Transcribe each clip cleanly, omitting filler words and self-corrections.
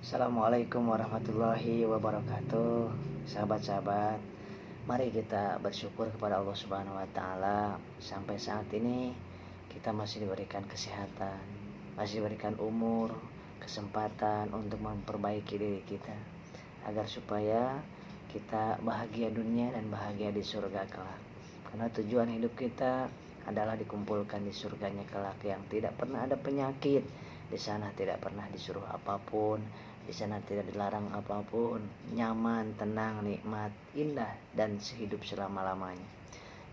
Assalamualaikum warahmatullahi wabarakatuh. Sahabat-sahabat, mari kita bersyukur kepada Allah Subhanahu wa taala. Sampai saat ini kita masih diberikan kesehatan, masih diberikan umur, kesempatan untuk memperbaiki diri kita agar supaya kita bahagia dunia dan bahagia di surga kelak. Karena tujuan hidup kita adalah dikumpulkan di surganya kelak yang tidak pernah ada penyakit. Di sana tidak pernah disuruh apapun, di sana tidak dilarang apapun, nyaman, tenang, nikmat, indah, dan sehidup selama-lamanya.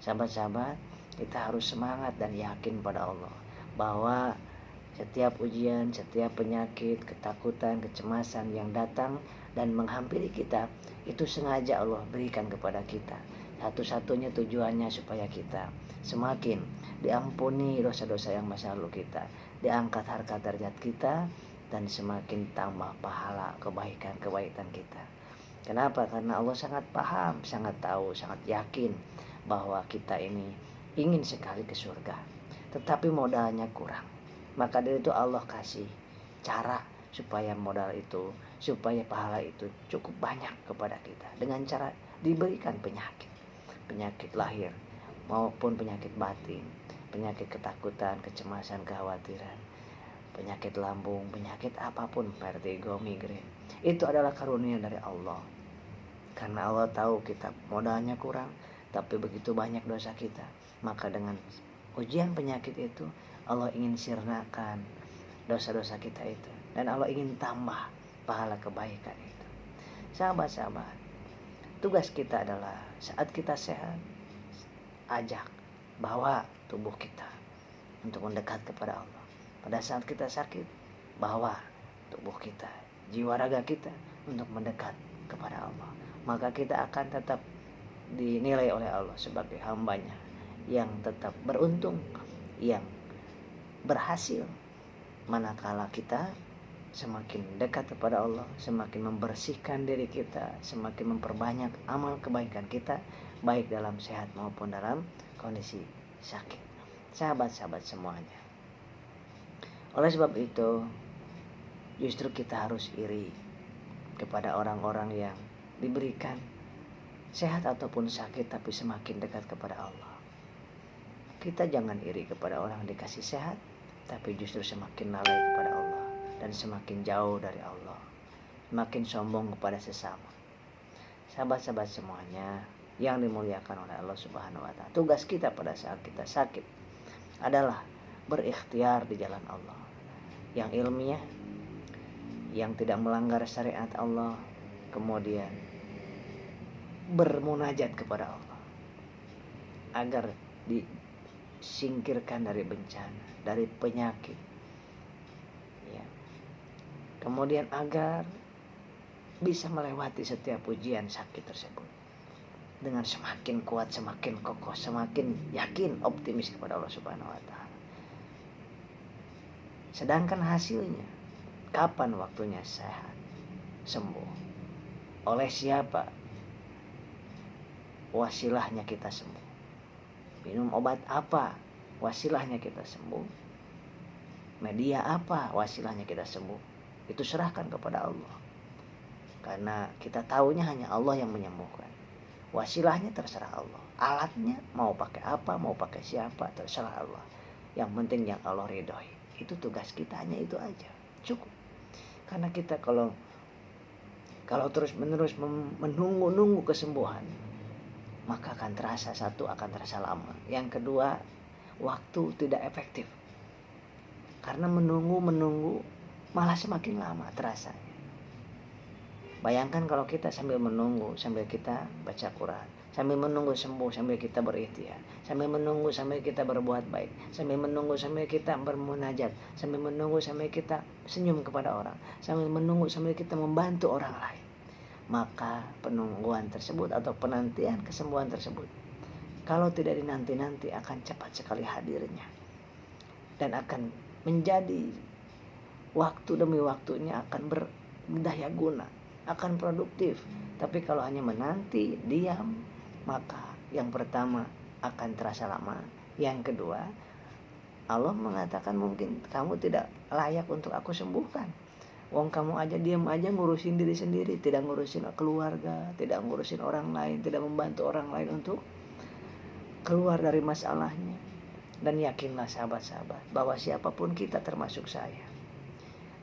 Sahabat-sahabat, kita harus semangat dan yakin pada Allah bahwa setiap ujian, setiap penyakit, ketakutan, kecemasan yang datang dan menghampiri kita, itu sengaja Allah berikan kepada kita. Satu-satunya tujuannya supaya kita semakin diampuni dosa-dosa yang masa lalu kita, diangkat harkat derajat kita, dan semakin tambah pahala kebaikan-kebaikan kita. Kenapa? Karena Allah sangat paham, sangat tahu, sangat yakin bahwa kita ini ingin sekali ke surga, tetapi modalnya kurang. Maka dari itu Allah kasih cara supaya modal itu, supaya pahala itu cukup banyak kepada kita, dengan cara diberikan penyakit lahir maupun penyakit batin, penyakit ketakutan, kecemasan, kekhawatiran, penyakit lambung, penyakit apapun, vertigo, migrain. Itu adalah karunia dari Allah. Karena Allah tahu kita modalnya kurang, tapi begitu banyak dosa kita. Maka dengan ujian penyakit itu, Allah ingin sirnakan dosa-dosa kita itu. Dan Allah ingin tambah pahala kebaikan itu. Sahabat-sahabat, tugas kita adalah saat kita sehat, ajak, bawa tubuh kita untuk mendekat kepada Allah. Pada saat kita sakit, bawa tubuh kita, jiwa raga kita untuk mendekat kepada Allah. Maka kita akan tetap dinilai oleh Allah sebagai hambanya yang tetap beruntung, yang berhasil. Manakala kita semakin dekat kepada Allah, semakin membersihkan diri kita, semakin memperbanyak amal kebaikan kita, baik dalam sehat maupun dalam kondisi sakit. Sahabat-sahabat semuanya, oleh sebab itu justru kita harus iri kepada orang-orang yang diberikan sehat ataupun sakit tapi semakin dekat kepada Allah. Kita jangan iri kepada orang yang dikasih sehat tapi justru semakin lalai kepada Allah dan semakin jauh dari Allah, semakin sombong kepada sesama. Sahabat-sahabat semuanya yang dimuliakan oleh Allah Subhanahu wa taala, tugas kita pada saat kita sakit adalah berikhtiar di jalan Allah yang ilmiah, yang tidak melanggar syariat Allah, kemudian bermunajat kepada Allah agar disingkirkan dari bencana, dari penyakit, ya. Kemudian agar bisa melewati setiap ujian sakit tersebut dengan semakin kuat, semakin kokoh, semakin yakin, optimis kepada Allah Subhanahu wa taala. Sedangkan hasilnya, kapan waktunya sehat, sembuh? Oleh siapa wasilahnya kita sembuh? Minum obat apa wasilahnya kita sembuh? Media apa wasilahnya kita sembuh? Itu serahkan kepada Allah. Karena kita tahunya hanya Allah yang menyembuhkan. Wasilahnya terserah Allah. Alatnya mau pakai apa, mau pakai siapa, terserah Allah. Yang penting yang Allah ridhoi. Itu tugas kita, hanya itu aja. Cukup. Karena kita kalau terus-menerus menunggu kesembuhan, maka akan terasa, satu, akan terasa lama. Yang kedua, waktu tidak efektif. Karena menunggu malah semakin lama terasanya. Bayangkan kalau kita sambil menunggu, sambil kita baca Quran, sambil menunggu sembuh, sambil kita berikhtiar, sambil menunggu, sambil kita berbuat baik, sambil menunggu, sambil kita bermunajat, sambil menunggu, sambil kita senyum kepada orang, sambil menunggu, sambil kita membantu orang lain. Maka penungguan tersebut atau penantian kesembuhan tersebut, kalau tidak dinanti-nanti, akan cepat sekali hadirnya. Dan akan menjadi waktu demi waktunya akan berdaya guna, akan produktif. Tapi kalau hanya menanti, diam, maka yang pertama akan terasa lama. Yang kedua, Allah mengatakan mungkin kamu tidak layak untuk aku sembuhkan. Wong kamu aja diam aja ngurusin diri sendiri, tidak ngurusin keluarga, tidak ngurusin orang lain, tidak membantu orang lain untuk keluar dari masalahnya. Dan yakinlah sahabat-sahabat bahwa siapapun kita termasuk saya,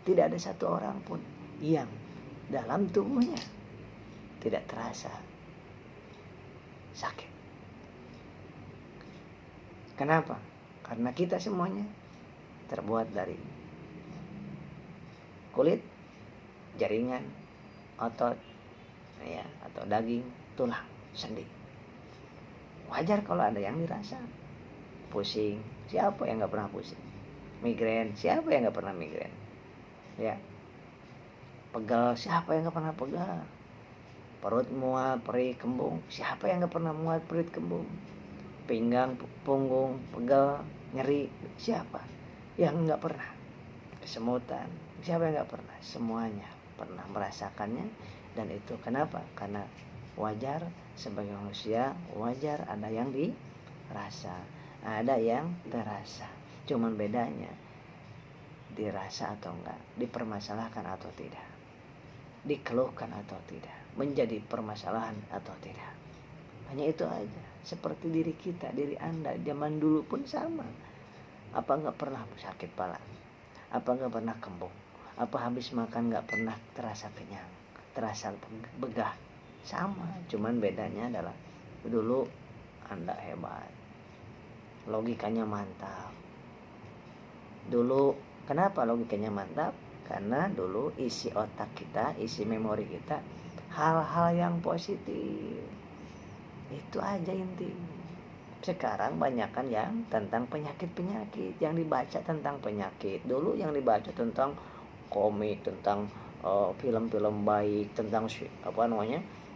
tidak ada satu orang pun yang dalam tubuhnya tidak terasa sakit. Kenapa? Karena kita semuanya terbuat dari kulit, jaringan, otot, ya, atau daging, tulang, sendi. Wajar kalau ada yang dirasa. Pusing, siapa yang gak pernah pusing? Migrain, siapa yang gak pernah migrain? Ya. Pegal, siapa yang gak pernah pegal? Perut mual, perih, kembung, siapa yang gak pernah mual, perih, kembung? Pinggang, punggung, pegal, nyeri, siapa yang gak pernah? Kesemutan, siapa yang gak pernah? Semuanya pernah merasakannya. Dan itu kenapa? Karena wajar sebagai manusia, wajar ada yang dirasa, ada yang terasa. Cuman bedanya dirasa atau enggak, dipermasalahkan atau tidak, dikeluhkan atau tidak, menjadi permasalahan atau tidak. Hanya itu aja. Seperti diri kita, diri Anda zaman dulu pun sama. Apa enggak pernah sakit kepala? Apa enggak pernah kembung? Apa habis makan enggak pernah terasa kenyang, terasa begah? Sama, cuman bedanya adalah dulu Anda hebat, logikanya mantap. Dulu kenapa logikanya mantap? Karena dulu isi otak kita, isi memori kita hal-hal yang positif. Itu aja inti. Sekarang banyakkan yang tentang penyakit-penyakit, yang dibaca tentang penyakit. Dulu yang dibaca tentang komik, tentang film-film baik, tentang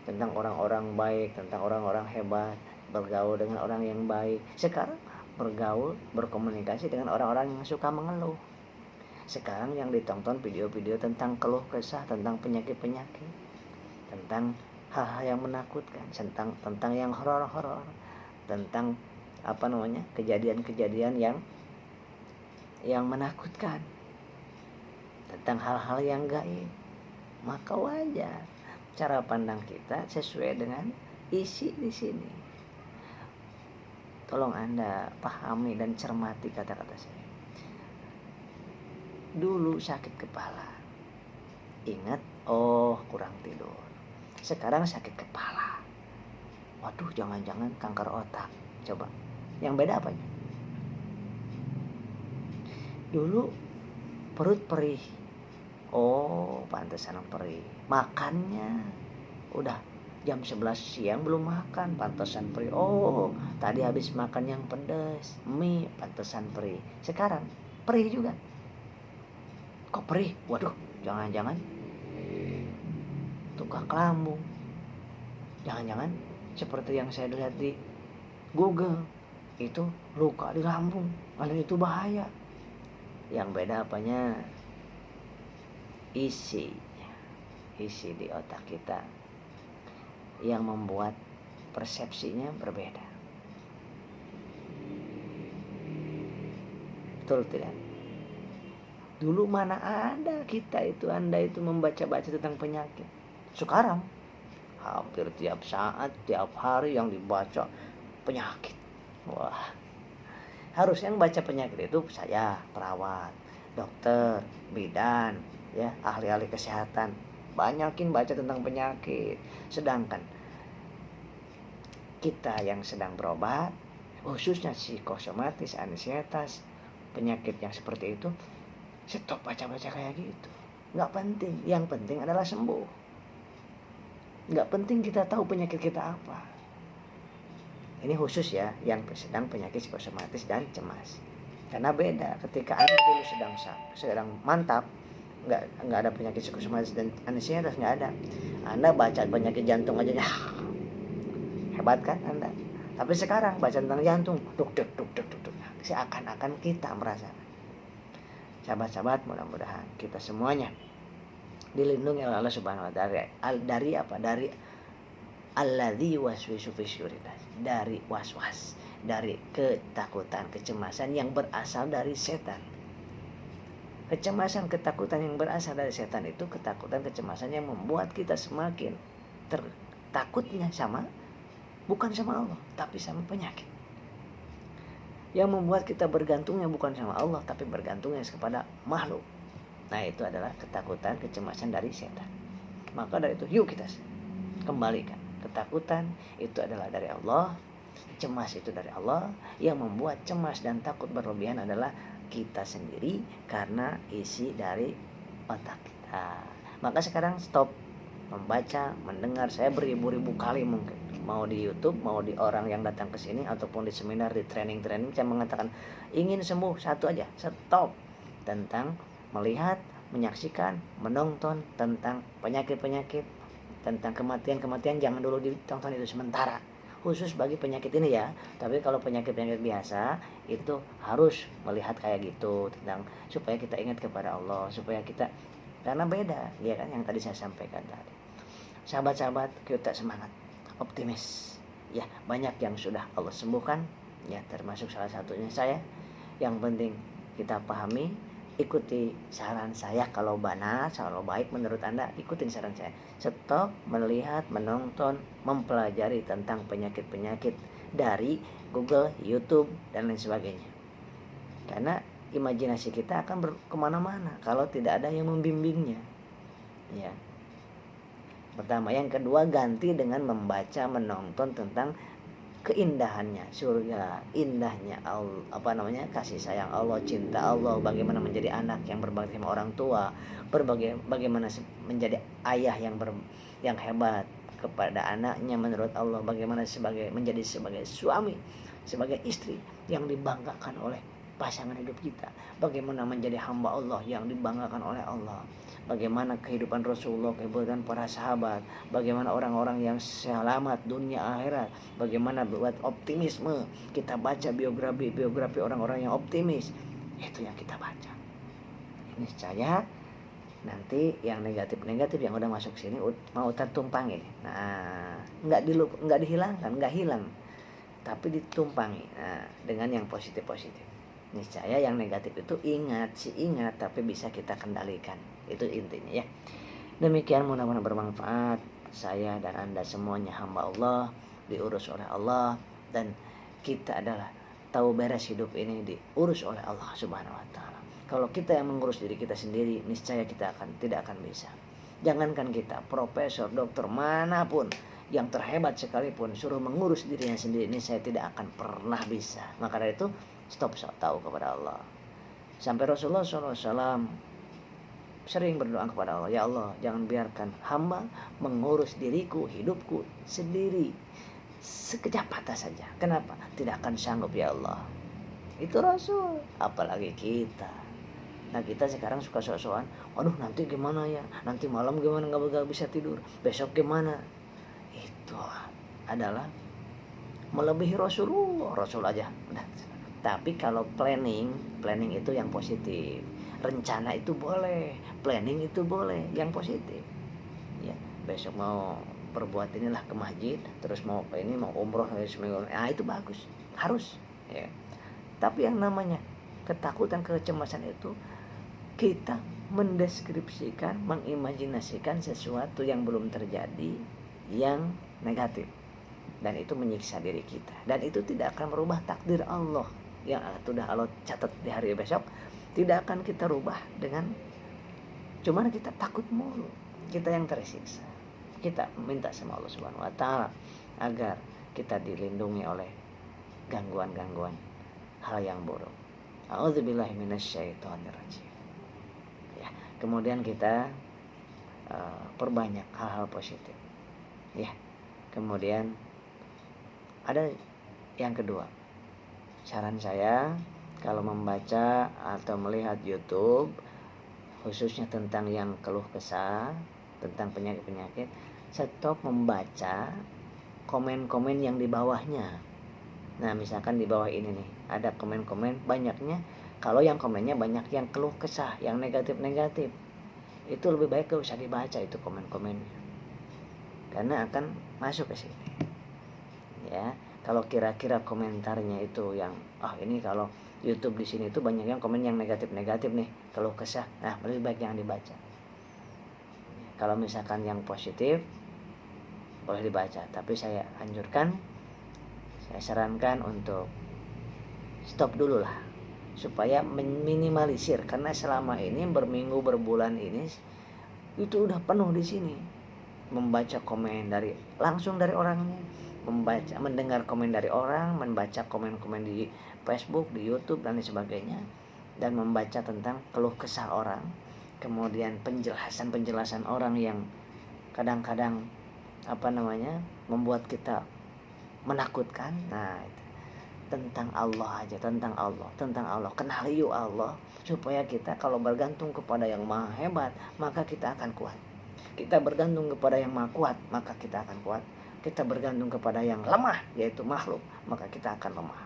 tentang orang-orang baik, tentang orang-orang hebat, bergaul dengan orang yang baik. Sekarang bergaul, berkomunikasi dengan orang-orang yang suka mengeluh. Sekarang yang ditonton video-video tentang keluh kesah, tentang penyakit-penyakit, tentang hal-hal yang menakutkan, tentang yang horor-horor, tentang kejadian-kejadian yang menakutkan, tentang hal-hal yang gaib. Maka wajar cara pandang kita sesuai dengan isi di sini. Tolong Anda pahami dan cermati kata-kata saya. Dulu sakit kepala, ingat, kurang tidur. Sekarang sakit kepala, waduh, jangan-jangan kanker otak. Coba, yang beda apanya? Dulu perut perih, pantesan perih. Makannya udah jam 11 siang belum makan, pantesan perih. Tadi habis makan yang pedas, mie, pantesan perih. Sekarang perih juga. Kok perih? Waduh, jangan-jangan tukang lambung. Jangan-jangan seperti yang saya lihat di Google, itu luka di lambung. Kalau itu bahaya. Yang beda apanya? Isi di otak kita yang membuat persepsinya berbeda. Betul tidak? Dulu mana ada Anda itu membaca-baca tentang penyakit. Sekarang hampir tiap saat, tiap hari yang dibaca penyakit. Wah, harusnya yang baca penyakit itu saya, perawat, dokter, bidan, ya, ahli-ahli kesehatan. Banyakin baca tentang penyakit. Sedangkan kita yang sedang berobat, khususnya psikosomatis, ansietas, penyakit yang seperti itu, stop baca-baca kayak gitu. Nggak penting. Yang penting adalah sembuh. Nggak penting kita tahu penyakit kita apa. Ini khusus ya, yang sedang penyakit psikosomatis dan cemas. Karena beda ketika Anda dulu sedang mantap, nggak ada penyakit psikosomatis dan ansietas, nggak ada. Anda baca penyakit jantung aja, hebat kan Anda? Tapi sekarang baca tentang jantung, duk. Seakan-akan kita merasakan. Sahabat-sahabat, mudah-mudahan kita semuanya dilindungi oleh Allah Subhanahu wa taala dari apa? Dari alladzi waswisu fi syurinas, dari was-was, dari ketakutan, kecemasan yang berasal dari setan. Kecemasan, ketakutan yang berasal dari setan itu ketakutan, kecemasan yang membuat kita semakin takutnya bukan sama Allah, tapi sama penyakit. Yang membuat kita bergantungnya bukan sama Allah, tapi bergantungnya kepada makhluk. Nah, itu adalah ketakutan, kecemasan dari setan. Maka dari itu, yuk kita kembalikan. Ketakutan itu adalah dari Allah, cemas itu dari Allah. Yang membuat cemas dan takut berlebihan adalah kita sendiri karena isi dari otak kita. Maka sekarang stop membaca, mendengar. Saya beribu-ribu kali mungkin, mau di YouTube, mau di orang yang datang ke sini ataupun di seminar, di training saya mengatakan ingin sembuh, satu aja, stop tentang melihat, menyaksikan, menonton tentang penyakit-penyakit, tentang kematian-kematian. Jangan dulu ditonton, itu sementara, khusus bagi penyakit ini ya. Tapi kalau penyakit-penyakit biasa itu harus melihat kayak gitu, tentang supaya kita ingat kepada Allah, supaya kita, karena beda ya kan, yang tadi saya sampaikan tadi. Sahabat-sahabat, kita semangat, optimis ya. Banyak yang sudah Allah sembuhkan ya, termasuk salah satunya saya. Yang penting kita pahami, ikuti saran saya. Kalau benar, kalau baik menurut Anda, ikutin saran saya. Stop melihat, menonton, mempelajari tentang penyakit-penyakit dari Google, YouTube, dan lain sebagainya. Karena imajinasi kita akan kemana-mana kalau tidak ada yang membimbingnya ya. Pertama. Yang kedua, ganti dengan membaca, menonton tentang keindahannya surga, indahnya Allah, kasih sayang Allah, cinta Allah, bagaimana menjadi anak yang berbakti sama orang tua, bagaimana menjadi ayah yang hebat kepada anaknya menurut Allah, bagaimana menjadi sebagai suami, sebagai istri yang dibanggakan oleh pasangan hidup kita, bagaimana menjadi hamba Allah yang dibanggakan oleh Allah, bagaimana kehidupan Rasulullah, kehidupan para sahabat, bagaimana orang-orang yang selamat dunia akhirat, bagaimana buat optimisme. Kita baca biografi orang-orang yang optimis, itu yang kita baca. Niscaya nanti yang negatif yang udah masuk sini mau tertumpangi. Nah, nggak dihilangkan, nggak hilang, tapi ditumpangi dengan yang positif. Niscaya yang negatif itu ingat tapi bisa kita kendalikan. Itu intinya ya. Demikian, mudah-mudahan bermanfaat. Saya dan Anda semuanya hamba Allah, diurus oleh Allah, dan kita adalah tahu beres hidup ini diurus oleh Allah Subhanahu wa taala. Kalau kita yang mengurus diri kita sendiri, niscaya kita tidak akan bisa. Jangankan kita, profesor, dokter manapun yang terhebat sekalipun suruh mengurus dirinya sendiri, ini saya tidak akan pernah bisa. Maka dari itu stop tahu kepada Allah. Sampai Rasulullah SAW sering berdoa kepada Allah, ya Allah, jangan biarkan hamba mengurus diriku, hidupku sendiri sekejap mata saja. Kenapa? Tidak akan sanggup ya Allah. Itu Rasul, apalagi kita. Nah, kita sekarang suka sok-sokan, aduh nanti gimana ya, nanti malam gimana, nggak bisa tidur, besok gimana. Itu adalah melebihi Rasul aja udah. Tapi kalau planning itu yang positif. Rencana itu boleh, planning itu boleh, yang positif. Ya, besok mau perbuat inilah ke masjid, terus mau umroh seminggu. Nah, itu bagus, harus ya. Tapi yang namanya ketakutan, kecemasan itu kita mendeskripsikan, mengimajinasikan sesuatu yang belum terjadi, yang negatif. Dan itu menyiksa diri kita. Dan itu tidak akan merubah takdir Allah yang sudah Allah catat di hari besok. Tidak akan kita rubah dengan cuman kita takut mulu, kita yang tersiksa. Kita minta sama Allah Subhanahu wa taala agar kita dilindungi oleh gangguan-gangguan hal yang buruk. A'udzubillahi minasyaitonirrajim. Ya, kemudian kita perbanyak hal-hal positif. Ya. Kemudian ada yang kedua. Saran saya, kalau membaca atau melihat YouTube khususnya tentang yang keluh kesah tentang penyakit-penyakit, stop membaca komen-komen yang di bawahnya. Nah, misalkan di bawah ini nih ada komen-komen, banyaknya kalau yang komennya banyak yang keluh kesah, yang negatif-negatif, itu lebih baik gak usah dibaca itu komen-komennya, karena akan masuk ke sini. Ya, kalau kira-kira komentarnya itu yang ini kalau YouTube di sini tuh banyak yang komen yang negatif-negatif nih, keluh kesah. Nah, lebih baik yang dibaca. Kalau misalkan yang positif boleh dibaca, tapi saya anjurkan, saya sarankan untuk stop dulu lah, supaya meminimalisir, karena selama ini berminggu berbulan ini itu udah penuh di sini, membaca komen dari langsung dari orangnya, mendengar komen dari orang, membaca komen-komen di Facebook, di YouTube dan lain sebagainya, dan membaca tentang keluh kesah orang, kemudian penjelasan orang yang kadang-kadang membuat kita menakutkan. Nah, itu tentang Allah aja, tentang Allah. Kenali yuk Allah, supaya kita kalau bergantung kepada yang maha hebat, maka kita akan kuat. Kita bergantung kepada yang maha kuat, maka kita akan kuat. Kita bergantung kepada yang lemah, yaitu makhluk, maka kita akan lemah.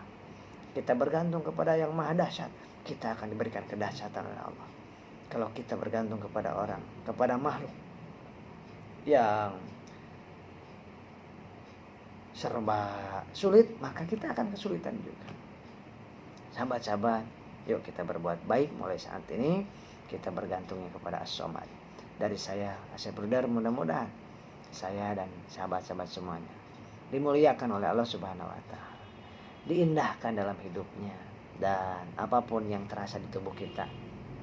Kita bergantung kepada yang maha dahsyat, kita akan diberikan kedahsyatan oleh Allah. Kalau kita bergantung kepada orang, kepada makhluk yang serba sulit, maka kita akan kesulitan juga. Sahabat-sahabat, yuk kita berbuat baik mulai saat ini. Kita bergantungnya kepada As-Somad. Dari saya, Asep Brudar, mudah-mudahan saya dan sahabat-sahabat semuanya dimuliakan oleh Allah Subhanahu wa Ta'ala, diindahkan dalam hidupnya, dan apapun yang terasa di tubuh kita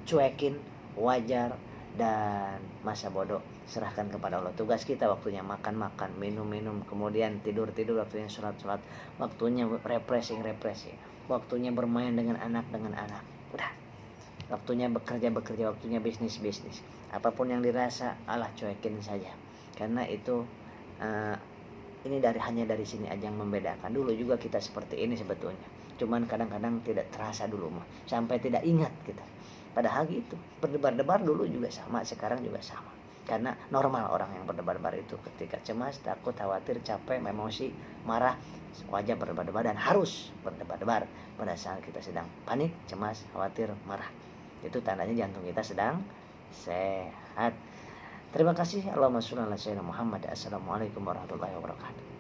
cuekin, wajar, dan masa bodoh serahkan kepada Allah. Tugas kita waktunya makan-makan, minum-minum, kemudian tidur-tidur, waktunya sholat-sholat, waktunya refreshing, waktunya bermain dengan anak, udah, waktunya bekerja, waktunya bisnis. Apapun yang dirasa, Allah cuekin saja, karena itu ini hanya dari sini aja yang membedakan. Dulu juga kita seperti ini sebetulnya, cuman kadang-kadang tidak terasa dulu mah, sampai tidak ingat kita. Padahal gitu, berdebar-debar dulu juga sama, sekarang juga sama. Karena normal orang yang berdebar-debar itu ketika cemas, takut, khawatir, capek, emosi, marah, wajar berdebar-debar dan harus berdebar-debar pada saat kita sedang panik, cemas, khawatir, marah. Itu tandanya jantung kita sedang sehat. Terima kasih. Allahumma sholli ala sayyidina Muhammad. Assalamualaikum warahmatullahi wabarakatuh.